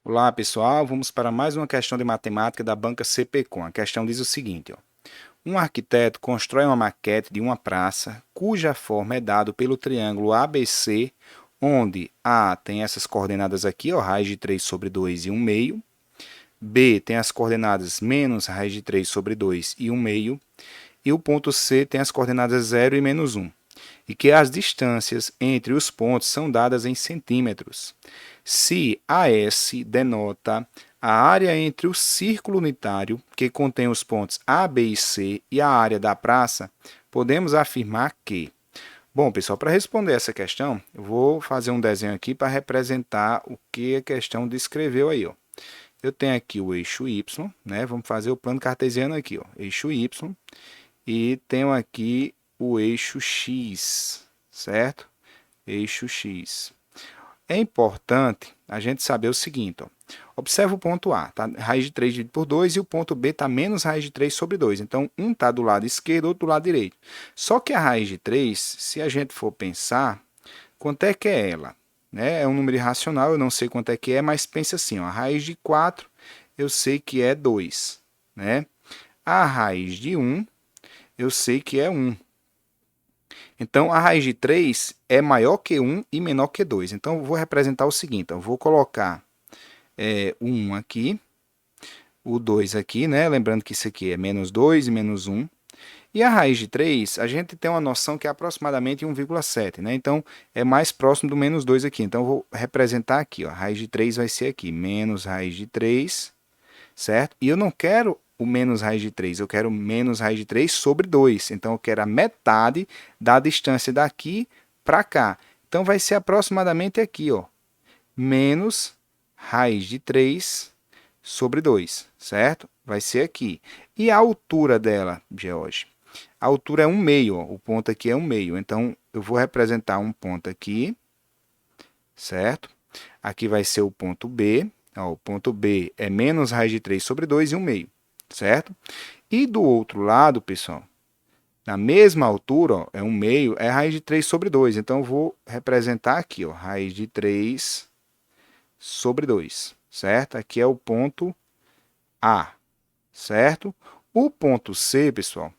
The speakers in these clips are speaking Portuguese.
Olá pessoal, vamos para mais uma questão de matemática da banca CPCom. A questão diz o seguinte, ó. Um arquiteto constrói uma maquete de uma praça cuja forma é dada pelo triângulo ABC, onde A tem essas coordenadas aqui, ó, raiz de 3 sobre 2 e 1 meio. B tem as coordenadas menos raiz de 3 sobre 2 e 1 meio. E o ponto C tem as coordenadas 0 e menos 1. E que as distâncias entre os pontos são dadas em centímetros. Se AS denota a área entre o círculo unitário, que contém os pontos A, B e C, e a área da praça, podemos afirmar que... Bom, pessoal, para responder essa questão, eu vou fazer um desenho aqui para representar o que a questão descreveu aí, ó. Eu tenho aqui o eixo Y, né? Vamos fazer o plano cartesiano aqui, ó. Eixo Y, e tenho aqui o eixo X, certo? Eixo X. É importante a gente saber o seguinte, ó. Observa o ponto A, tá? Raiz de 3 dividido por 2 e o ponto B está menos raiz de 3 sobre 2. Então, um está do lado esquerdo, outro do lado direito. Só que a raiz de 3, se a gente for pensar, quanto é que é ela? Né? É um número irracional, eu não sei quanto é que é, mas pense assim, ó, a raiz de 4 eu sei que é 2. Né? A raiz de 1 eu sei que é 1. Então, a raiz de 3 é maior que 1 e menor que 2. Então, eu vou representar o seguinte, eu vou colocar o 1 aqui, o 2 aqui, né? Lembrando que isso aqui é menos 2 e menos 1. E a raiz de 3, a gente tem uma noção que é aproximadamente 1,7, né? Então, é mais próximo do menos 2 aqui. Então, eu vou representar aqui, ó. A raiz de 3 vai ser aqui, menos raiz de 3, certo? E eu não quero o menos raiz de 3, eu quero menos raiz de 3 sobre 2. Então, eu quero a metade da distância daqui para cá. Então, vai ser aproximadamente aqui, ó, menos raiz de 3 sobre 2, certo? Vai ser aqui. E a altura dela, George? A altura é 1 meio, ó. O ponto aqui é 1 meio. Então, eu vou representar um ponto aqui, certo? Aqui vai ser o ponto B. Ó, o ponto B é menos raiz de 3 sobre 2 e 1 meio, certo? E do outro lado, pessoal, na mesma altura, ó, é 1 meio, é raiz de 3 sobre 2. Então, eu vou representar aqui, ó, raiz de 3 sobre 2, certo? Aqui é o ponto A, certo? O ponto C, pessoal,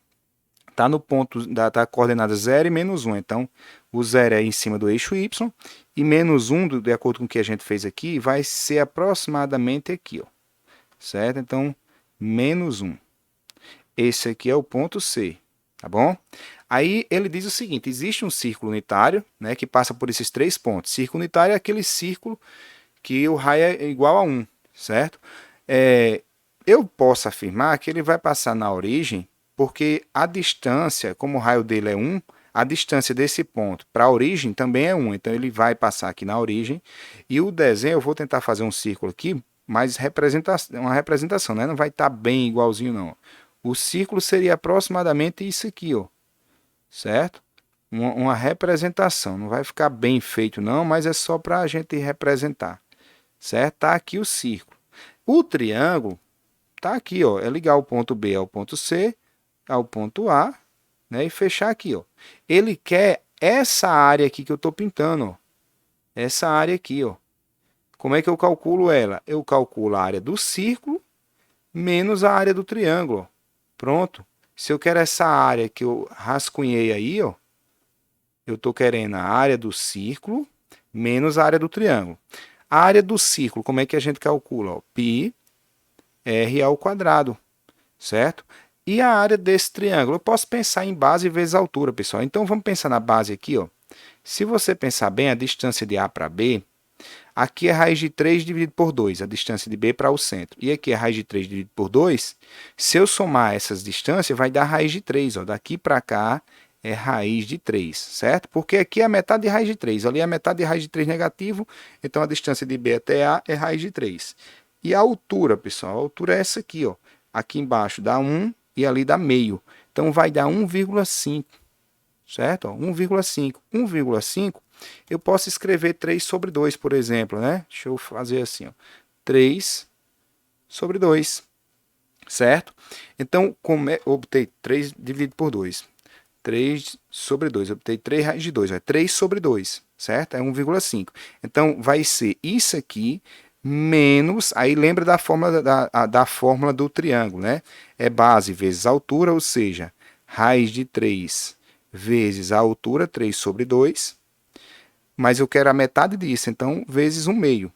está no ponto da coordenada 0 e menos 1. Então, o 0 é em cima do eixo Y e menos 1, de acordo com o que a gente fez aqui, vai ser aproximadamente aqui, ó, certo? Então, menos 1. Esse aqui é o ponto C, tá bom? Aí ele diz o seguinte, existe um círculo unitário, né, que passa por esses 3 pontos. Círculo unitário é aquele círculo que o raio é igual a 1, certo? Eu posso afirmar que ele vai passar na origem, porque a distância, como o raio dele é 1, a distância desse ponto para a origem também é 1. Então, ele vai passar aqui na origem. E o desenho, eu vou tentar fazer um círculo aqui, mas uma representação, né? Não vai estar bem igualzinho, não. O círculo seria aproximadamente isso aqui, ó, certo? Uma representação. Não vai ficar bem feito, não, mas é só para a gente representar, certo? Está aqui o círculo. O triângulo está aqui, ó, é ligar o ponto B ao ponto C, ao ponto A, né, e fechar aqui, ó. Ele quer essa área aqui que eu estou pintando, ó. Essa área aqui, ó. Como é que eu calculo ela? Eu calculo a área do círculo menos a área do triângulo, ó. Pronto. Se eu quero essa área que eu rascunhei aí, ó, eu estou querendo a área do círculo menos a área do triângulo. A área do círculo, como é que a gente calcula? Ó? Π r ao quadrado, certo? E a área desse triângulo? Eu posso pensar em base vezes altura, pessoal. Então, vamos pensar na base aqui, ó. Se você pensar bem, a distância de A para B, aqui é raiz de 3 dividido por 2, a distância de B para o centro. E aqui é raiz de 3 dividido por 2. Se eu somar essas distâncias, vai dar raiz de 3. Ó. Daqui para cá é raiz de 3, certo? Porque aqui é a metade de raiz de 3. Ali é a metade de raiz de 3 negativo. Então, a distância de B até A é raiz de 3. E a altura, pessoal, a altura é essa aqui, ó. Aqui embaixo dá 1 e ali dá meio. Então, vai dar 1,5, certo? 1,5. 1,5, eu posso escrever 3 sobre 2, por exemplo, né? Deixa eu fazer assim, ó. 3 sobre 2, certo? Então, eu obtei 3 dividido por 2. 3 sobre 2, eu obtei 3 raiz de 2, é 3 sobre 2, certo? É 1,5. Então, vai ser isso aqui menos, aí lembra da fórmula, da fórmula do triângulo, né? É base vezes altura, ou seja, raiz de 3 vezes a altura, 3 sobre 2, mas eu quero a metade disso, então vezes 1 meio,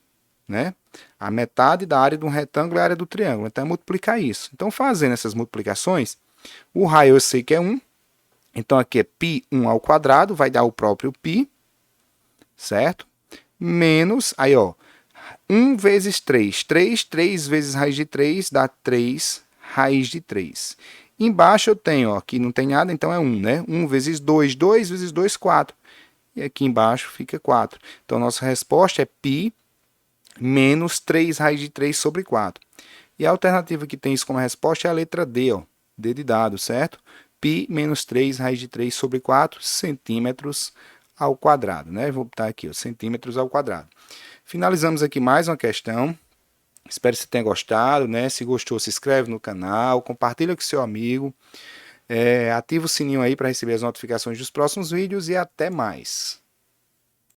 né? A metade da área de um retângulo é a área do triângulo, então é multiplicar isso. Então, fazendo essas multiplicações, o raio eu sei que é 1, então aqui é π1 ao quadrado, vai dar o próprio π, certo? Menos, aí ó, 1 vezes 3. 3 vezes raiz de 3 dá 3 raiz de 3. Embaixo eu tenho, ó, aqui não tem nada, então é 1, né? 1 vezes 2, 2 vezes 2, 4. E aqui embaixo fica 4. Então, nossa resposta é π menos 3 raiz de 3 sobre 4. E a alternativa que tem isso como resposta é a letra D, ó, D de dado, certo? π menos 3 raiz de 3 sobre 4 centímetros ao quadrado, né? Vou botar aqui, ó, centímetros ao quadrado. Finalizamos aqui mais uma questão. Espero que você tenha gostado, né? Se gostou, se inscreve no canal, compartilha com seu amigo, ativa o sininho aí para receber as notificações dos próximos vídeos e até mais.